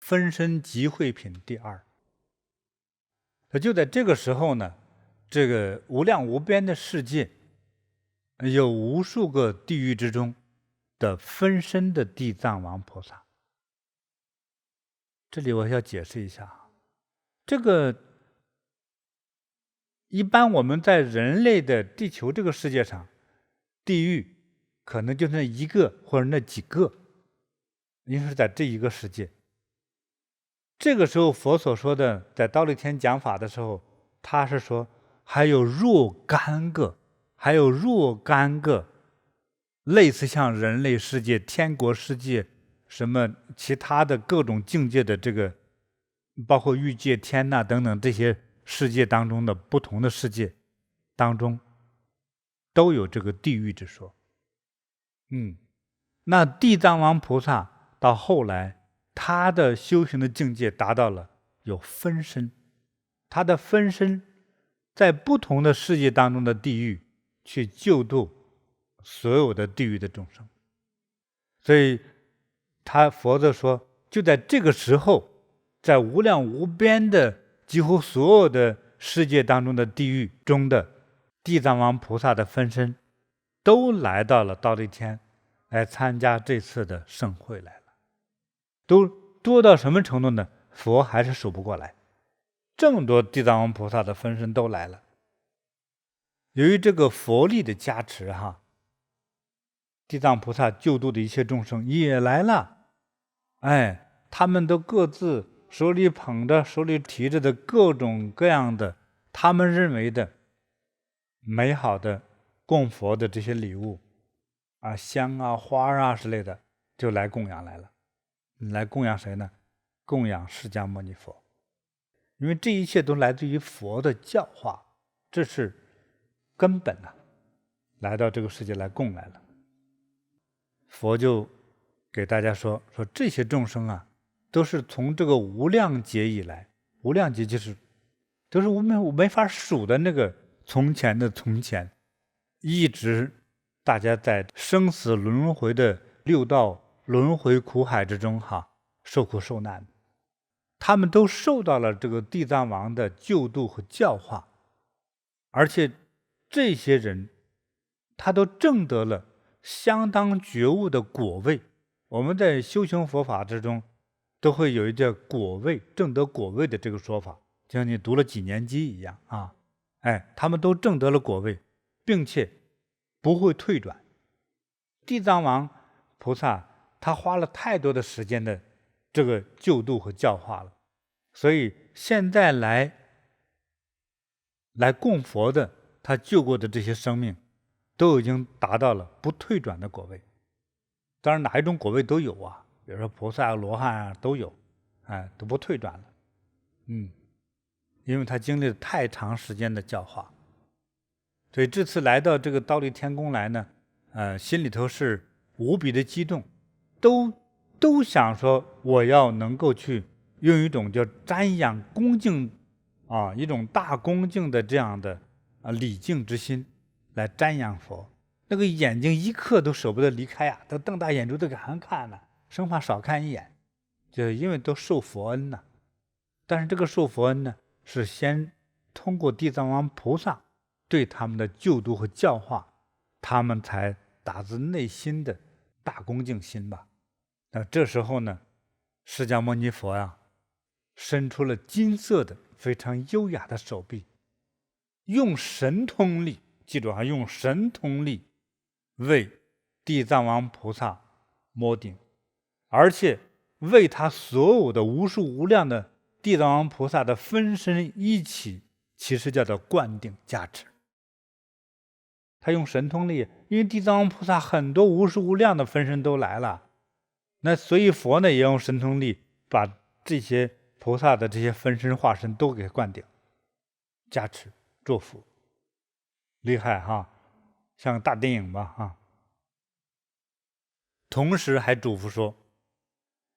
分身集会品第2。就在这个时候呢，这个无量无边的世界，有无数个地狱之中的分身的地藏王菩萨。这里我要解释一下，这个一般我们在人类的地球这个世界上，地狱可能就那一个或者那几个，因为是在这一个世界。这个时候佛所说的，在忉利天讲法的时候，他是说还有若干个，类似像人类世界、天国世界什么其他的各种境界的这个，包括欲界天呐等等这些世界当中的不同的世界当中，都有这个地狱之说。那地藏王菩萨到后来，他的修行的境界达到了有分身，他的分身在不同的世界当中的地狱去救度所有的地狱的众生。所以佛则说，就在这个时候，在无量无边的几乎所有的世界当中的地狱中的地藏王菩萨的分身都来到了忉利天来参加这次的盛会来了。都多到什么程度呢？佛还是数不过来，这么多地藏王菩萨的分身都来了。由于这个佛力的加持地藏菩萨救度的一切众生也来了。他们都各自手里捧着、手里提着的各种各样的他们认为的美好的供佛的这些礼物香花之类的，就来供养来了。来供养谁呢？供养释迦牟尼佛。因为这一切都来自于佛的教化，这是根本来到这个世界来供来了。佛就给大家说这些众生都是从这个无量劫以来，无量劫都是我没法数的那个从前的从前，一直大家在生死轮回的六道轮回苦海之中受苦受难，他们都受到了这个地藏王的救度和教化，而且这些人他都证得了相当觉悟的果位。我们在修行佛法之中都会有一个果位，证得果位的这个说法，就像你读了几年级一样他们都证得了果位，并且不会退转。地藏王菩萨他花了太多的时间的这个救度和教化了，所以现在来供佛的他救过的这些生命都已经达到了不退转的果位。当然哪一种果位都有比如说菩萨罗汉都有都不退转了。因为他经历了太长时间的教化，所以这次来到这个忉利天宫来呢心里头是无比的激动，都想说我要能够去用一种叫瞻仰恭敬一种大恭敬的这样的礼敬之心来瞻仰佛。那个眼睛一刻都舍不得离开都瞪大眼珠子赶看生怕少看一眼，就因为都受佛恩但是这个受佛恩呢，是先通过地藏王菩萨对他们的救度和教化，他们才打自内心的大恭敬心吧。那这时候呢，释迦牟尼佛伸出了金色的非常优雅的手臂，用神通力，记住用神通力为地藏王菩萨摸顶，而且为他所有的无数无量的地藏王菩萨的分身一起，其实叫做灌顶加持。他用神通力，因为地藏王菩萨很多无数无量的分身都来了，那所以佛呢也用神通力把这些菩萨的这些分身化身都给灌顶加持祝福，厉害像大电影吧同时还嘱咐说，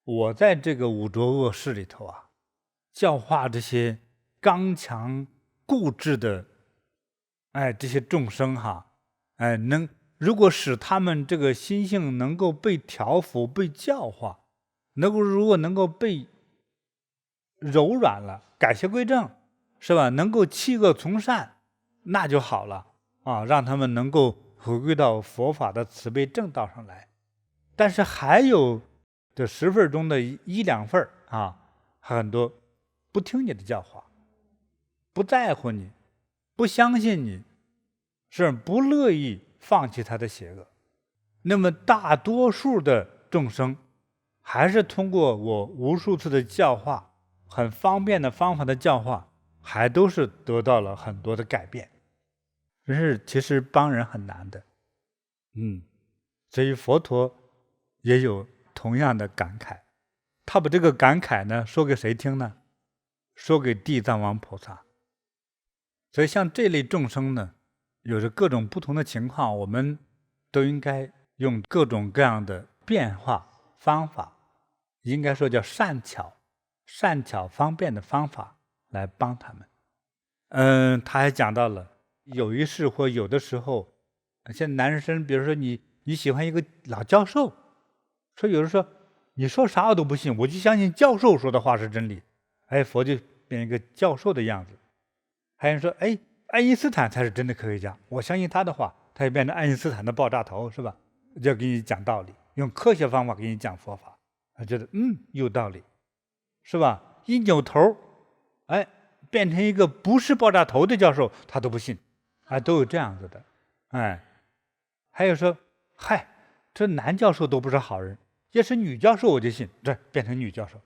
我在这个五浊恶世里头教化这些刚强固执的这些众生如果使他们这个心性能够被调伏被教化，如果能够被柔软了，改邪归正，是吧？能够弃恶从善，那就好了啊，让他们能够回归到佛法的慈悲正道上来。但是还有这10份中的1、2份啊，很多不听你的教化，不在乎你，不相信你，是不乐意放弃他的邪恶。那么大多数的众生还是通过我无数次的教化，很方便的方法的教化，还都是得到了很多的改变。其实帮人很难的。所以佛陀也有同样的感慨。他把这个感慨呢说给谁听呢？说给地藏王菩萨。所以像这类众生呢，有着各种不同的情况，我们都应该用各种各样的变化方法，应该说叫善巧方便的方法来帮他们。他还讲到了有一事或有的时候，像男生，比如说你喜欢一个老教授，说有人说你说啥我都不信，我就相信教授说的话是真理。佛就变一个教授的样子。还有人说爱因斯坦才是真的科学家，我相信他的话，他也变成爱因斯坦的爆炸头，是吧？就给你讲道理，用科学方法给你讲佛法，觉得有道理，是吧？一扭头变成一个不是爆炸头的教授，他都不信，都有这样子的。还有说这男教授都不是好人，要是女教授我就信，这变成女教授。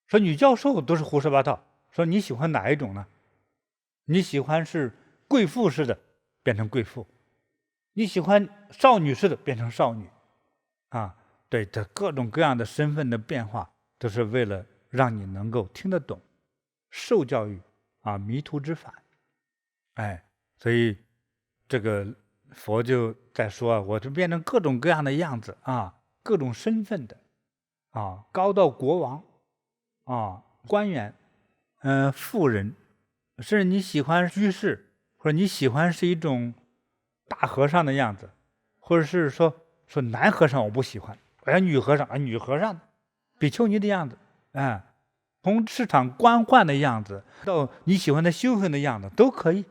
说女教授都是胡说八道，说你喜欢哪一种呢？你喜欢是贵妇式的，变成贵妇；你喜欢少女式的，变成少女。对，这各种各样的身份的变化，都是为了让你能够听得懂，受教育迷途知返。所以这个佛就在说，我就变成各种各样的样子各种身份的高到国王官员富人，甚至你喜欢居士，或者你喜欢是一种大和尚的样子，或者是说男和尚我不喜欢，我要女和尚女和尚比丘尼的样子从市场官宦的样子到你喜欢的修行的样子都可以。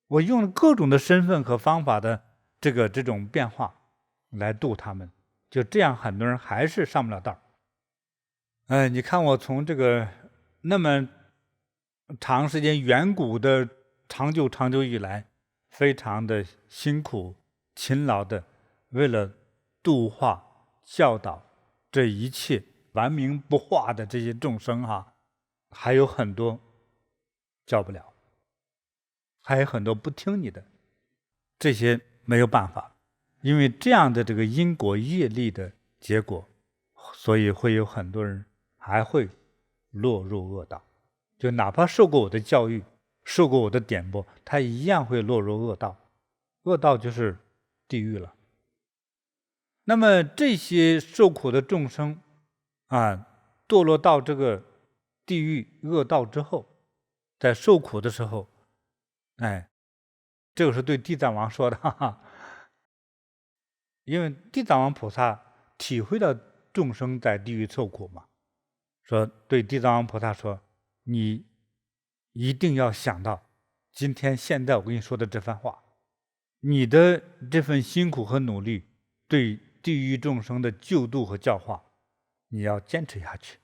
我用各种的身份和方法的这种变化来度他们，就这样很多人还是上不了道。你看我从这个那么长时间远古的长久以来，非常的辛苦勤劳的为了度化教导这一切顽冥不化的这些众生还有很多教不了，还有很多不听你的，这些没有办法，因为这样的这个因果业力的结果，所以会有很多人还会落入恶道。就哪怕受过我的教育，受过我的点拨，他一样会落入恶道。恶道就是地狱了。那么这些受苦的众生堕落到这个地狱恶道之后，在受苦的时候这个是对地藏王说的因为地藏王菩萨体会到众生在地狱受苦嘛，说对地藏王菩萨说，你一定要想到今天现在我跟你说的这番话，你的这份辛苦和努力对地狱众生的救度和教化，你要坚持下去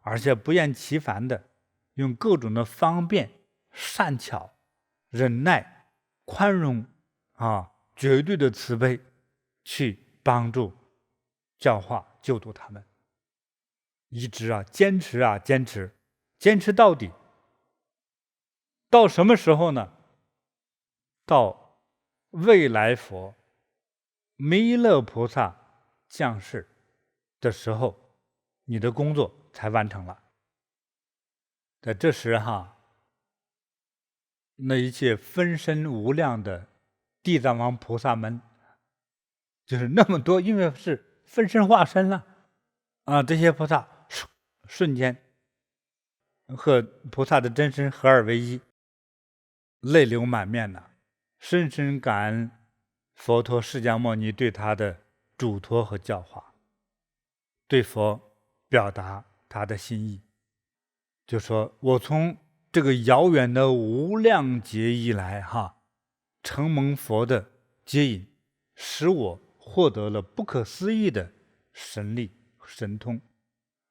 而且不厌其烦的用各种的方便善巧忍耐宽容绝对的慈悲去帮助教化救度他们，一直坚持到底。到什么时候呢？到未来佛弥勒菩萨降世的时候，你的工作才完成了。在这时那一切分身无量的地藏王菩萨们，就是那么多，因为是分身化身了这些菩萨瞬间和菩萨的真身合二为一，泪流满面的深深感恩佛陀释迦牟尼对他的嘱托和教化，对佛表达他的心意，就说我从这个遥远的无量劫以来承蒙佛的接引，使我获得了不可思议的神力神通，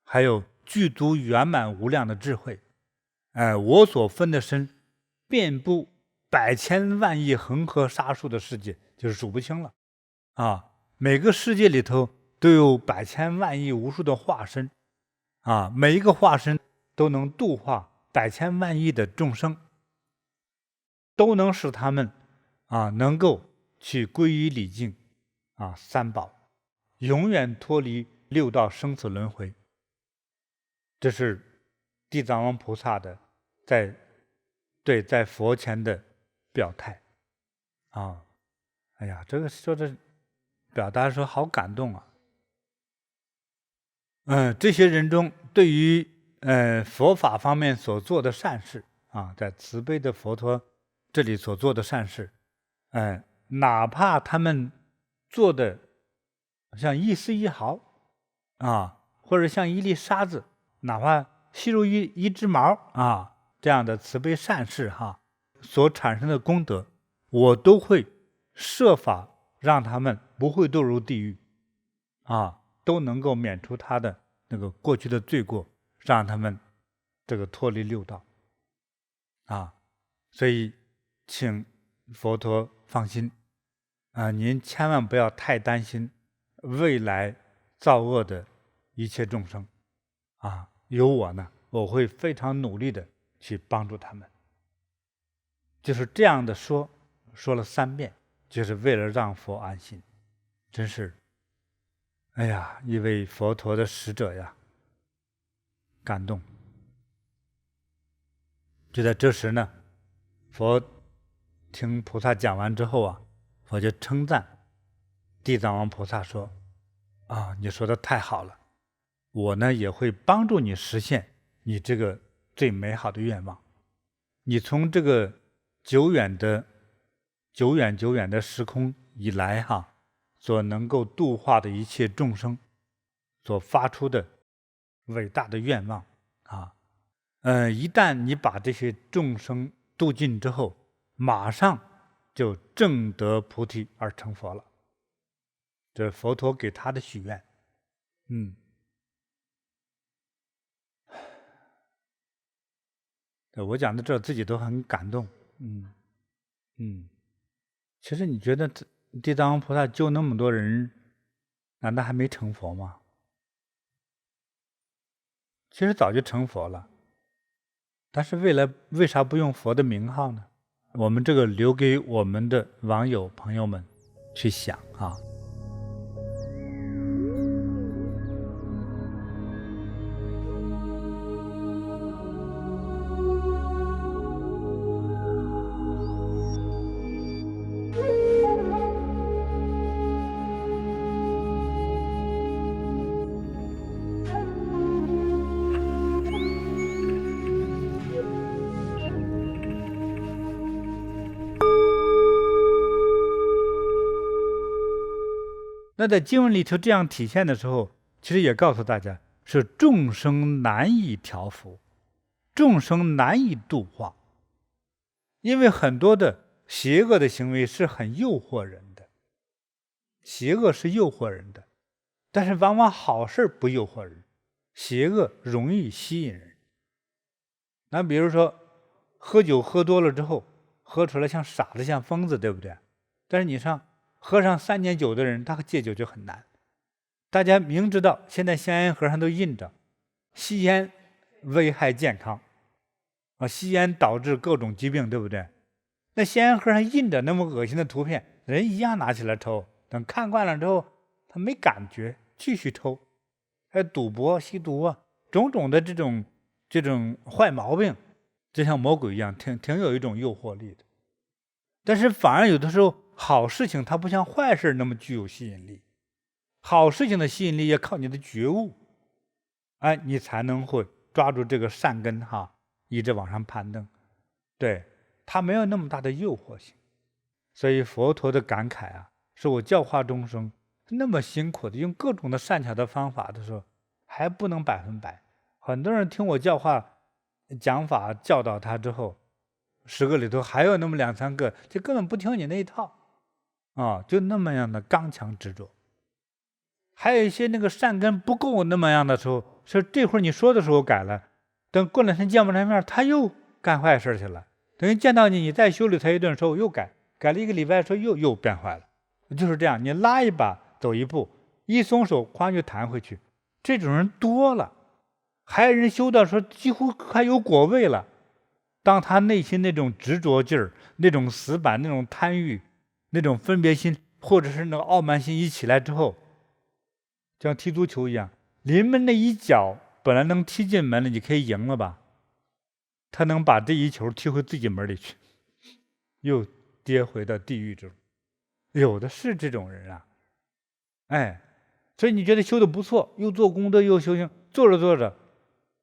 还有具足圆满无量的智慧。我所分的身遍布百千万亿恒河沙数的世界，就是数不清了每个世界里头都有百千万亿无数的化身每一个化身都能度化百千万亿的众生，都能使他们能够去皈依礼敬三宝，永远脱离六道生死轮回。这是地藏王菩萨的在佛前的表态哎呀，这个说的表达说好感动这些人中对于佛法方面所做的善事在慈悲的佛陀这里所做的善事，哪怕他们做的像一丝一毫或者像一粒沙子，哪怕细如一只毛这样的慈悲善事所产生的功德，我都会设法让他们不会堕入地狱都能够免除他的那个过去的罪过，让他们这个脱离六道所以请佛陀放心您千万不要太担心未来造恶的一切众生有我呢，我会非常努力的去帮助他们。就是这样的说了3遍，就是为了让佛安心。真是哎呀，一位佛陀的使者呀，感动。就在这时呢，佛听菩萨讲完之后佛就称赞地藏王菩萨说你说的太好了，我呢也会帮助你实现你这个最美好的愿望。你从这个久远的时空以来所能够度化的一切众生所发出的伟大的愿望一旦你把这些众生度尽之后，马上就证得菩提而成佛了。这是佛陀给他的许愿。我讲到这自己都很感动。其实你觉得地藏王菩萨救那么多人，难道还没成佛吗？其实早就成佛了，但是为啥不用佛的名号呢？我们这个留给我们的网友朋友们去想那在经文里头这样体现的时候，其实也告诉大家，是众生难以调伏，众生难以度化。因为很多的邪恶的行为是很诱惑人的，邪恶是诱惑人的，但是往往好事不诱惑人，邪恶容易吸引人。那比如说喝酒喝多了之后，喝出来像傻子像疯子，对不对？但是你喝上3年酒的人，他戒酒就很难。大家明知道现在香烟盒上都印着吸烟危害健康吸烟导致各种疾病，对不对？那香烟盒上印着那么恶心的图片，人一样拿起来抽，等看惯了之后他没感觉，继续抽。还有赌博吸毒种种的这种坏毛病，就像魔鬼一样，挺有一种诱惑力的。但是反而有的时候好事情它不像坏事那么具有吸引力，好事情的吸引力也靠你的觉悟你才能会抓住这个善根一直往上攀登。对，它没有那么大的诱惑性。所以佛陀的感慨是我教化众生那么辛苦的，用各种的善巧的方法的时候，还不能100%，很多人听我教化讲法教导他之后，10个里头还有那么2、3个，就根本不听你那一套啊，就那么样的刚强执着。还有一些那个善根不够那么样的时候，是这会儿你说的时候改了，等过2天见不着面，他又干坏事去了。等于见到你，你再修理他一顿时候又改了1个礼拜，说又变坏了。就是这样，你拉一把走一步，一松手哐就弹回去。这种人多了，还有人修到说几乎快有果位了。当他内心那种执着劲儿、那种死板、那种贪欲、那种分别心，或者是那个傲慢心一起来之后，就像踢足球一样，临门那一脚本来能踢进门了，你可以赢了吧？他能把这一球踢回自己门里去，又跌回到地狱中。有的是这种人啊，所以你觉得修的不错，又做功德又修行，做着做着，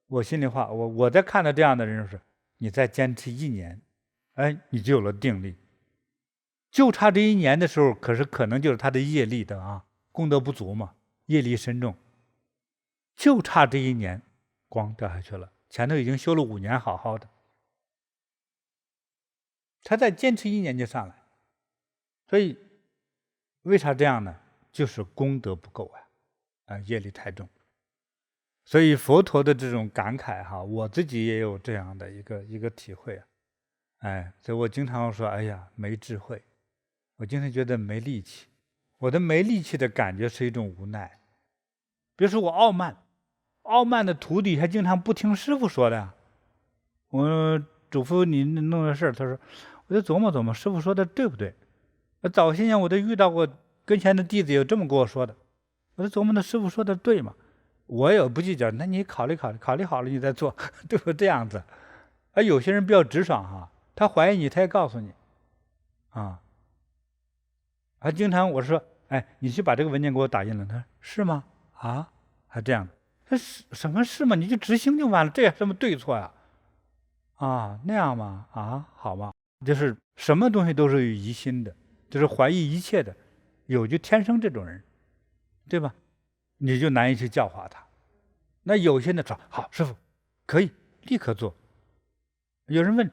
我心里话，我在看到这样的人是，你再坚持1年，你就有了定力。就差这1年的时候，可能就是他的业力的啊，功德不足嘛，业力深重，就差这1年，光掉下去了。前头已经修了5年，好好的，他再坚持1年就上来。所以为啥这样呢？就是功德不够业力太重。所以佛陀的这种感慨哈，我自己也有这样的一个体会所以我经常说，哎呀，没智慧，我经常觉得没力气。我的没力气的感觉是一种无奈。比如说我傲慢的徒弟还经常不听师傅说的。我嘱咐你弄的事儿，他说，我就琢磨师傅说的对不对？早些年我都遇到过跟前的弟子有这么跟我说的，我就琢磨那师傅说的对吗？我也不计较，那你考虑考虑好了你再做，对不？这样子。有些人比较直爽哈，他怀疑你，他也告诉你经常我说，你去把这个文件给我打印了，他说是吗？还这样，他什么是吗？你就执行就完了，这有什么对错呀？那样吗？好吧，就是什么东西都是有疑心的，就是怀疑一切的，有就天生这种人，对吧？你就难以去教化他。那有些人说好，师傅可以立刻做。有人问，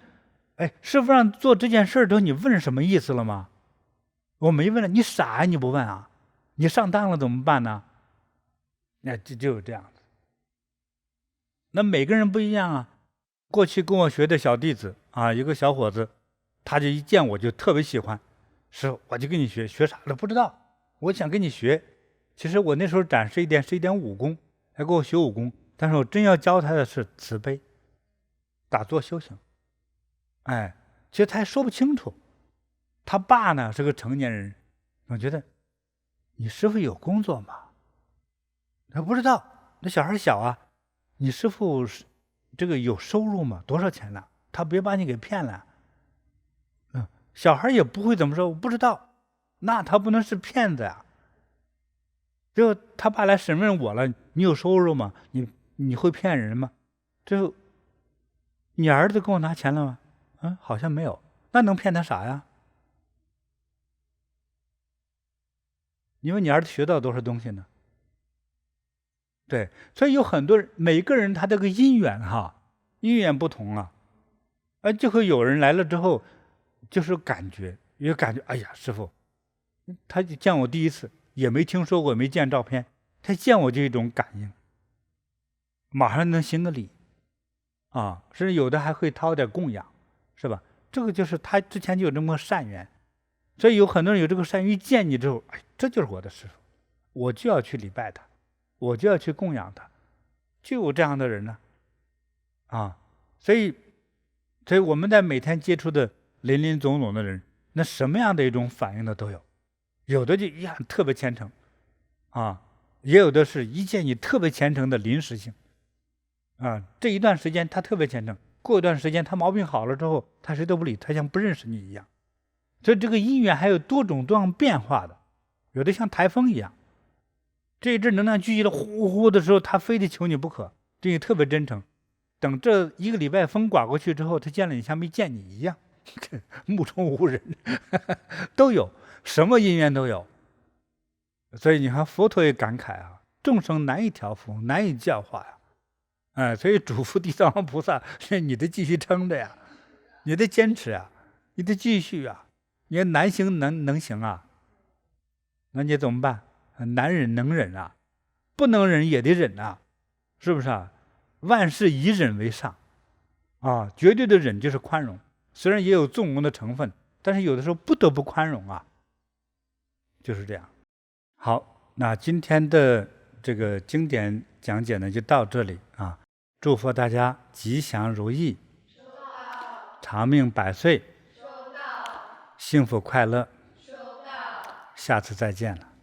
师傅让做这件事都你问什么意思了吗？我没问了，你傻呀？你不问啊？你上当了怎么办呢？就是这样子。那每个人不一样啊。过去跟我学的小弟子一个小伙子，他就一见我就特别喜欢，师傅我就跟你学啥了不知道，我想跟你学。其实我那时候展示是一点武功，还给我学武功，但是我真要教他的是慈悲、打坐修行。其实他还说不清楚。他爸呢是个成年人，我觉得你师傅有工作吗？他不知道，那小孩小啊，你师傅这个有收入吗？多少钱呢？他别把你给骗了。小孩也不会怎么说，我不知道，那他不能是骗子呀。就他爸来审问我了，你有收入吗？你会骗人吗？最后你儿子给我拿钱了吗？好像没有。那能骗他啥呀？因为你儿子学到多少东西呢？对，所以有很多人，每个人他这个因缘因缘不同啊，就会有人来了之后，就是有感觉，哎呀，师傅，他就见我第一次，也没听说过，没见照片，他见我就一种感应，马上能行个礼甚至有的还会掏点供养，是吧？这个就是他之前就有这么个善缘，所以有很多人有这个善缘，一见你之后，这就是我的师傅，我就要去礼拜他，我就要去供养他，就有这样的人呢所以我们在每天接触的林林总总的人，那什么样的一种反应的都有，有的就一样特别虔诚也有的是一见你特别虔诚的临时性这一段时间他特别虔诚，过一段时间他毛病好了之后，他谁都不理，他像不认识你一样。所以这个因缘还有多种多样变化的，有的像台风一样，这一阵能量聚集了呼呼的时候，他非得求你不可，对你特别真诚。等这1个礼拜风刮过去之后，他见了你像没见你一样，目中无人都有，什么因缘都有。所以你看佛陀也感慨众生难以调伏，难以教化所以嘱咐地藏王菩萨，你得继续撑着呀，你得坚持啊，你得继续啊，你难行能行啊，那你怎么办？难忍能忍啊，不能忍也得忍啊，是不是啊？万事以忍为上啊，绝对的忍就是宽容，虽然也有纵容的成分，但是有的时候不得不宽容啊，就是这样。好，那今天的这个经典讲解呢，就到这里啊。祝福大家吉祥如意，长命百岁，幸福快乐。下次再见了。